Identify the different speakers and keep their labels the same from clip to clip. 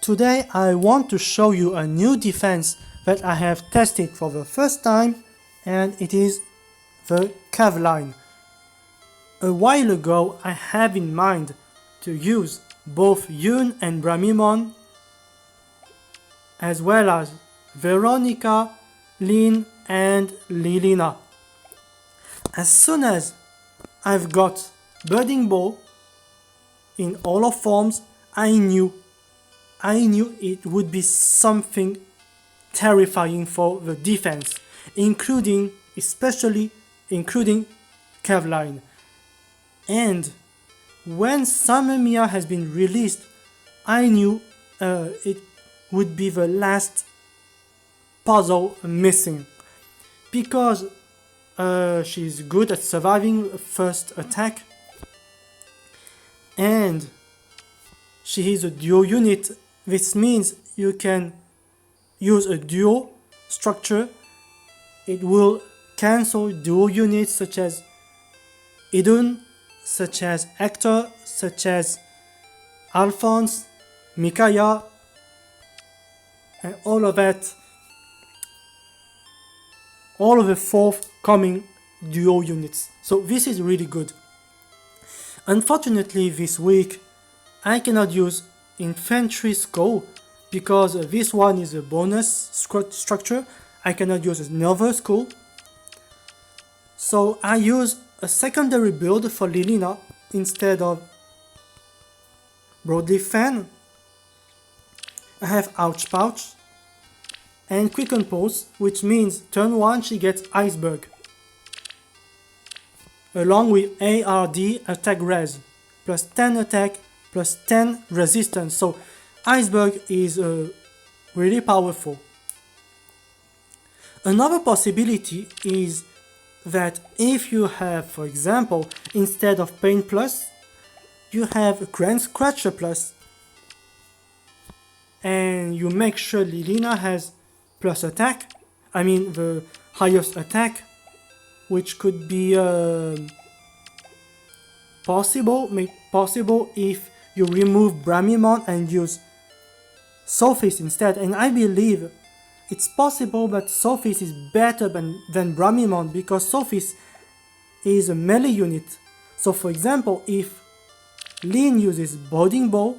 Speaker 1: Today I want to show you a new defense that I have tested for the first time, and it is the Cav line. A while ago I have in mind to use both Yun and Bramimon, as well as Veronica, Lynn and Lilina. As soon as I've got Budding Bow in all of forms, I knew it would be something terrifying for the defense, especially including Cav line. And when Summer Mia has been released, I knew it would be the last puzzle missing, because she's good at surviving first attack, and she is a duo unit. This means you can use a duo structure. It will cancel duo units such as Idun, such as Hector, such as Alphonse, Micaiah, and all of that. All of the forthcoming duo units. So this is really good. Unfortunately, this week I cannot use Infantry Skull because this one is a bonus structure. I cannot use another skull. So I use a secondary build for Lilina instead of Broadleaf Fan. I have Ouch Pouch and Quicken Pulse, which means turn 1 she gets Iceberg, along with ARD attack res, plus 10 attack, plus 10 resistance. So Iceberg is really powerful. Another possibility is that if you have, for example, instead of Pain Plus, you have Grand Scratcher Plus, and you make sure Lilina has plus attack, the highest attack, which could be possible if you remove Bramimon and use Sophis instead. And I believe it's possible, but Sophis is better than Bramimon because Sophis is a melee unit. So for example, if Lynn uses Budding Bow,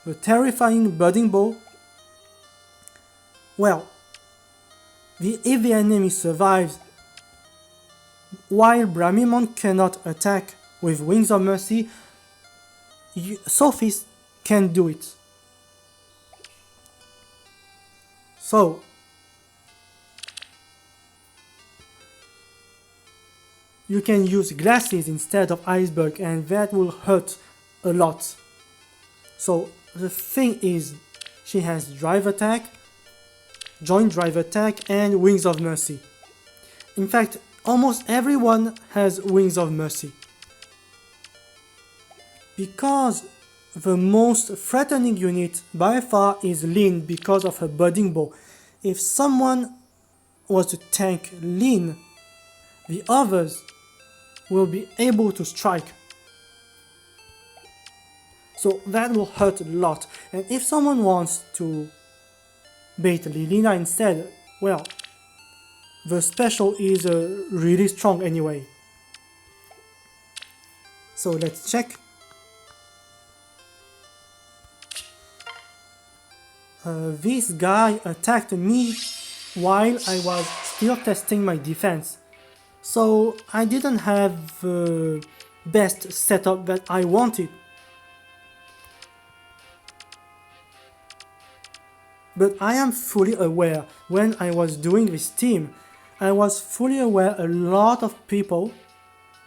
Speaker 1: the terrifying Budding Bow, well, if the enemy survives while Bramimon cannot attack with Wings of Mercy, Sophis can do it. So you can use glasses instead of Iceberg, and that will hurt a lot. So the thing is, she has Drive Attack, Joint Drive Attack and Wings of Mercy. In fact, almost everyone has Wings of Mercy. Because the most threatening unit by far is Lynn because of her Budding Bow. If someone was to tank Lynn, the others will be able to strike. So that will hurt a lot. And if someone wants to bait Lilina instead, well, the special is really strong anyway. So let's check. This guy attacked me while I was still testing my defense. So I didn't have the best setup that I wanted. But I am fully aware, when I was doing this team, I was fully aware a lot of people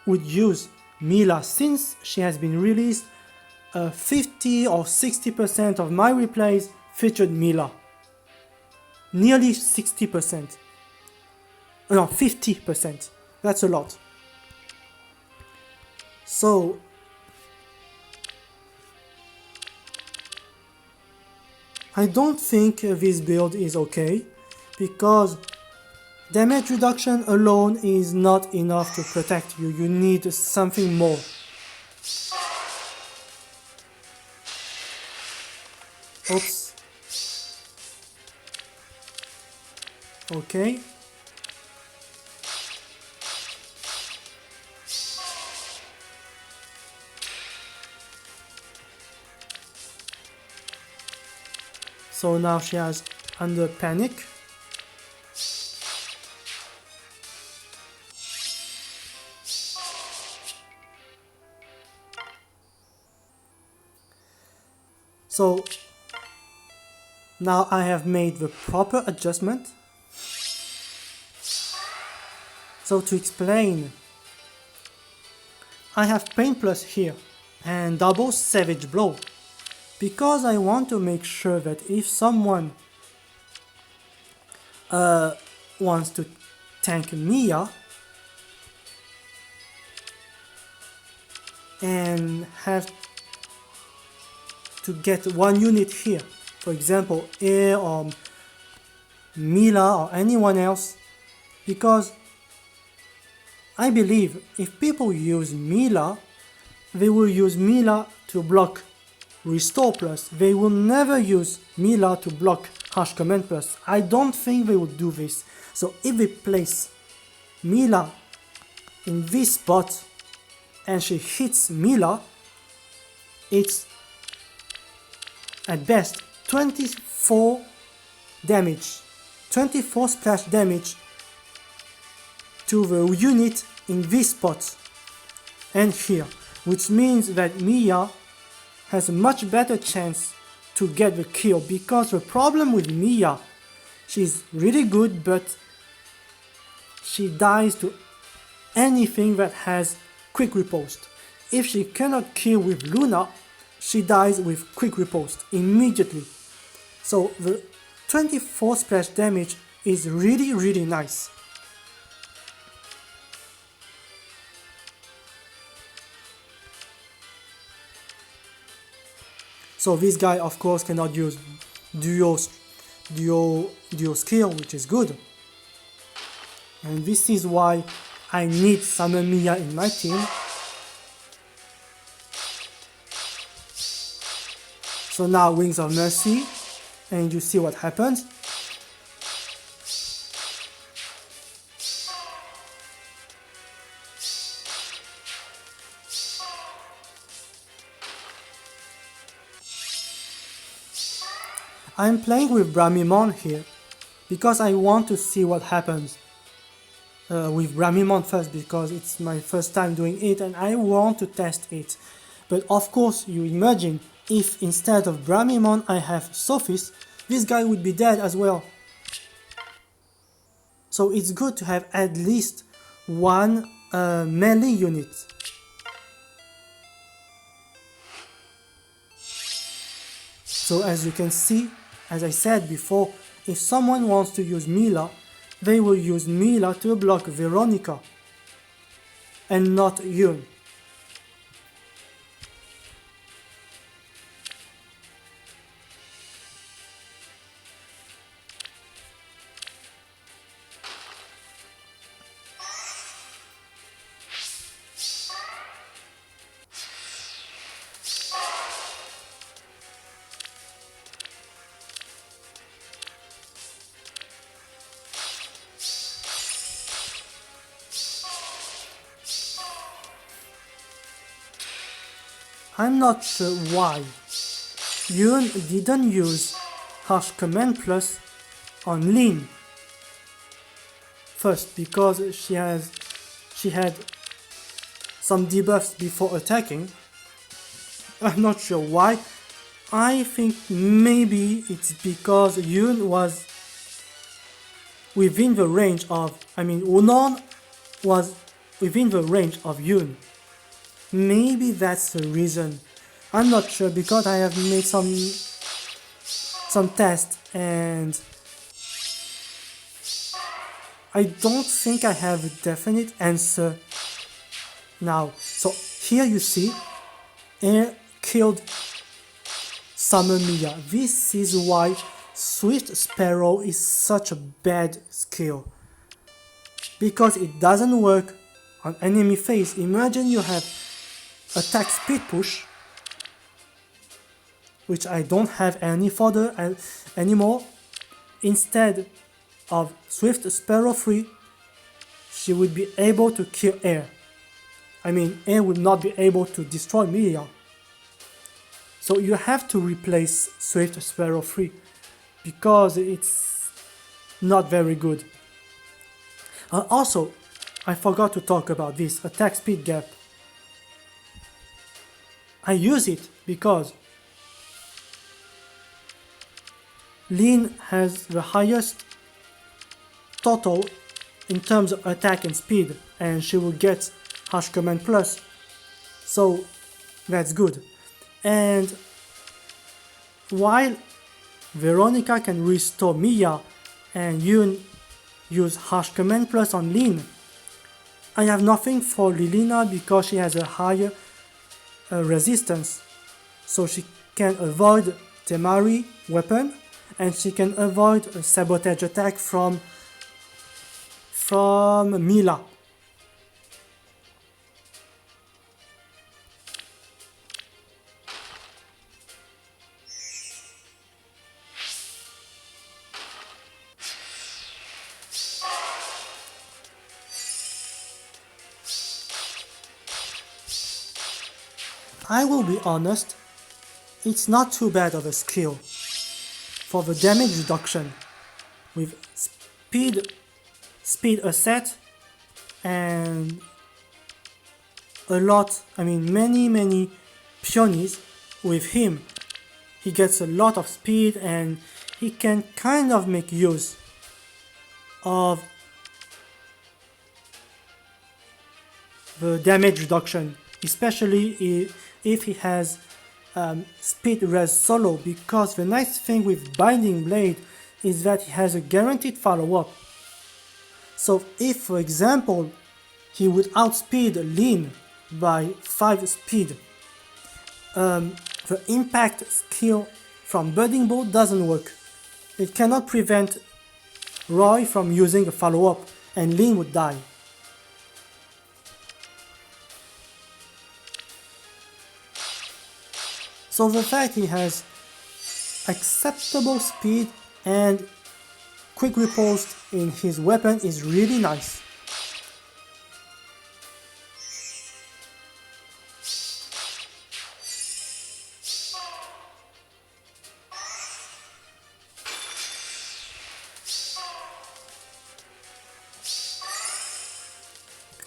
Speaker 1: would use Mila. Since she has been released, 50 or 60% of my replays featured Mila. Nearly 60%. No, 50%. That's a lot. So I don't think this build is okay, because damage reduction alone is not enough to protect you. You need something more. Oops. Okay. So now she has under panic. So now I have made the proper adjustment. So to explain, I have Pain Plus here and double Savage Blow because I want to make sure that if someone wants to tank Mia and have to get one unit here, for example Air or Mila or anyone else, because I believe if people use Mila, they will use Mila to block Restore Plus. They will never use Mila to block Harsh Command Plus. I don't think they would do this. So if they place Mila in this spot and she hits Mila, it's at best 24 damage, 24 splash damage to the unit in this spot and here, which means that Mia has a much better chance to get the kill, because the problem with Mia, she's really good but she dies to anything that has quick riposte. If she cannot kill with Luna, she dies with quick riposte immediately. So the 24 splash damage is really nice. So this guy of course cannot use duo skill, which is good. And this is why I need Summer Mia in my team. So now Wings of Mercy, and you see what happens. I'm playing with Bramimon here because I want to see what happens with Bramimon first, because it's my first time doing it and I want to test it. But of course, you imagine if instead of Bramimon I have Sophis, this guy would be dead as well. So it's good to have at least one melee unit. So as you can see, as I said before, if someone wants to use Mila, they will use Mila to block Veronica and not Yun. I'm not sure why Yun didn't use Harsh Command Plus on Lin. First, because she had some debuffs before attacking. I'm not sure why. I think maybe it's because Yun was within the range of, Unon was within the range of Yun. Maybe that's the reason. I'm not sure, because I have made some tests and I don't think I have a definite answer now. So here you see Air killed Summer Mia. This is why Swift Sparrow is such a bad skill, because it doesn't work on enemy phase. Imagine you have attack speed push which I don't have any fodder anymore, instead of Swift Sparrow 3, she would be able to kill air. I mean, air would not be able to destroy Milia. So you have to replace Swift Sparrow 3 because it's not very good. Also, I forgot to talk about this attack speed gap. I use it because Lin has the highest total in terms of attack and speed, and she will get Harsh Command Plus, so that's good. And while Veronica can restore Mia and Yun use Harsh Command Plus on Lin, I have nothing for Lilina because she has a higher resistance, so she can avoid Temari weapon and she can avoid a sabotage attack from Mila. I will be honest, it's not too bad of a skill. For the damage reduction, with speed asset and many peonies with him, he gets a lot of speed and he can kind of make use of the damage reduction, especially if he has speed res solo, because the nice thing with Binding Blade is that he has a guaranteed follow-up. So if, for example, he would outspeed Lin by 5 speed, the impact skill from Budding Bolt doesn't work. It cannot prevent Roy from using a follow-up, and Lin would die. So the fact he has acceptable speed and quick riposte in his weapon is really nice.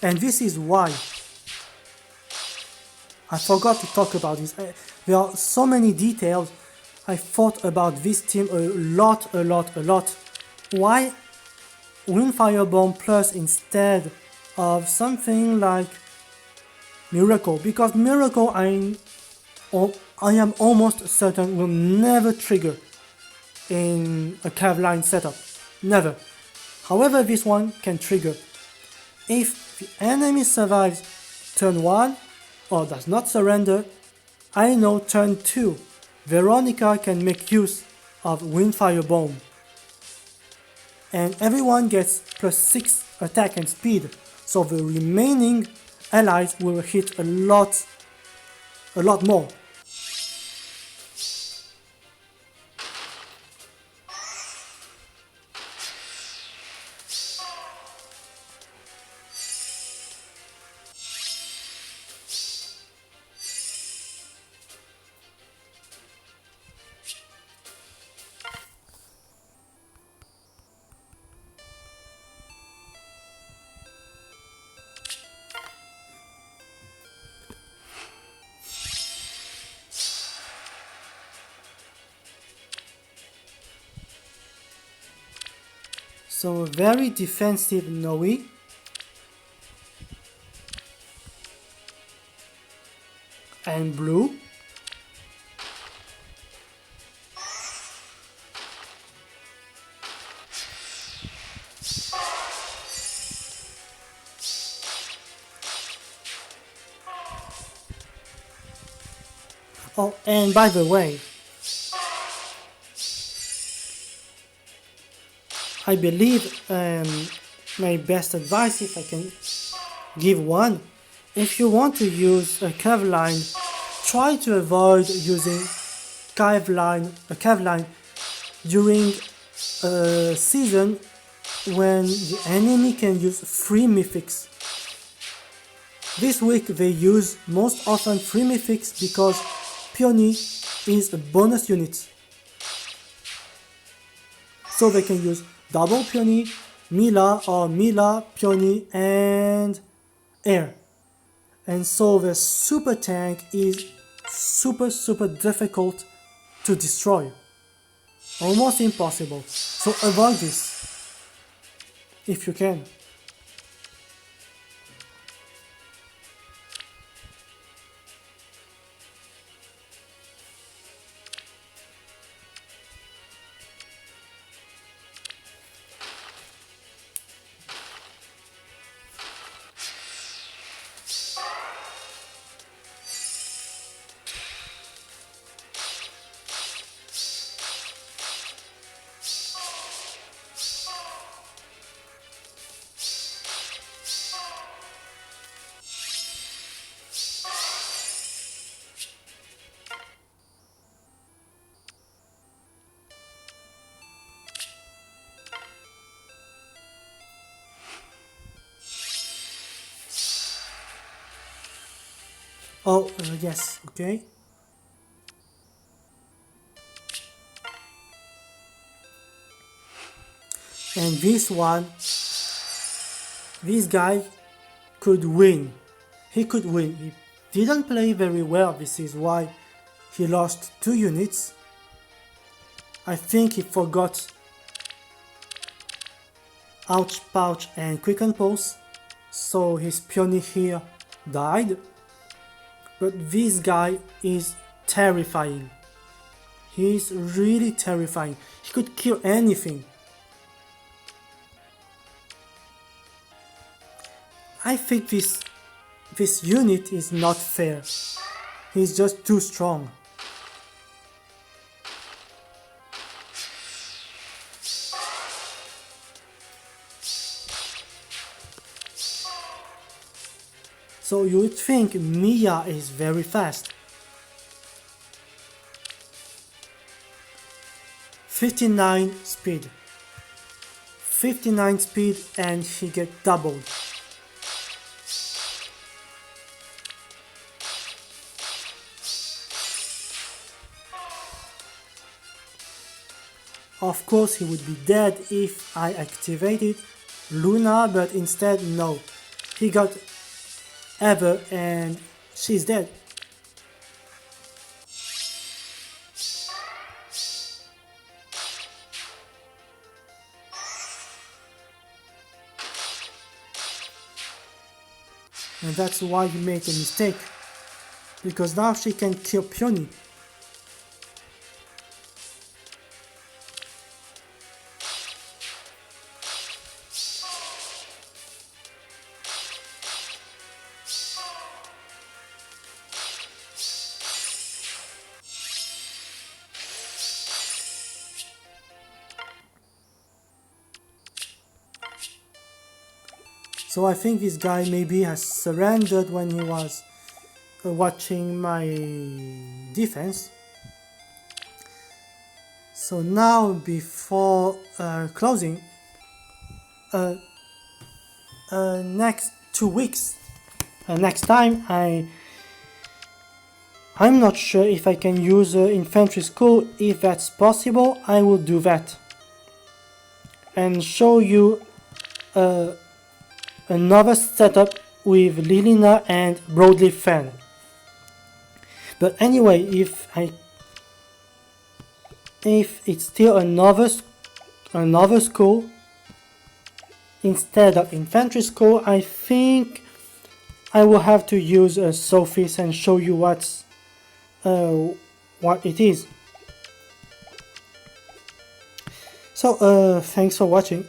Speaker 1: And this is why I forgot to talk about this. There are so many details. I thought about this team a lot. Why Windfire Bomb Plus instead of something like Miracle? Because Miracle I am almost certain will never trigger in a Cavline setup. Never. However, this one can trigger. If the enemy survives turn 1 or does not surrender, I know turn 2, Veronica can make use of Windfire Bomb. And everyone gets plus 6 attack and speed, so the remaining allies will hit a lot more. So very defensive Noe. And blue. Oh, and by the way, I believe my best advice, if I can give one, if you want to use a curve line, try to avoid using cave line during a season when the enemy can use 3 mythics. This week they use most often 3 mythics because Peony is a bonus unit. So they can use double Peony, Mila, or Mila, Peony, and Air. And so the super tank is super difficult to destroy. Almost impossible. So avoid this if you can. Oh, yes, okay. And this one, this guy could win. He could win. He didn't play very well. This is why he lost 2 units. I think he forgot Ouch Pouch and Quicken Pulse, so his Peony here died. But this guy is terrifying. He's really terrifying. He could kill anything. I think this unit is not fair. He's just too strong. So you would think Mia is very fast. 59 speed. 59 speed and he get doubled. Of course he would be dead if I activated Luna, but instead no. He got Ever and she's dead. And that's why he made a mistake. Because now she can kill Peony. So I think this guy maybe has surrendered when he was watching my defense. So now before closing, next 2 weeks, next time I'm not sure if I can use infantry school. If that's possible, I will do that and show you another setup with Lilina and Broadleaf Fan. But anyway, if it's still another school instead of infantry school, I think I will have to use Sophie's and show you what it is. So thanks for watching.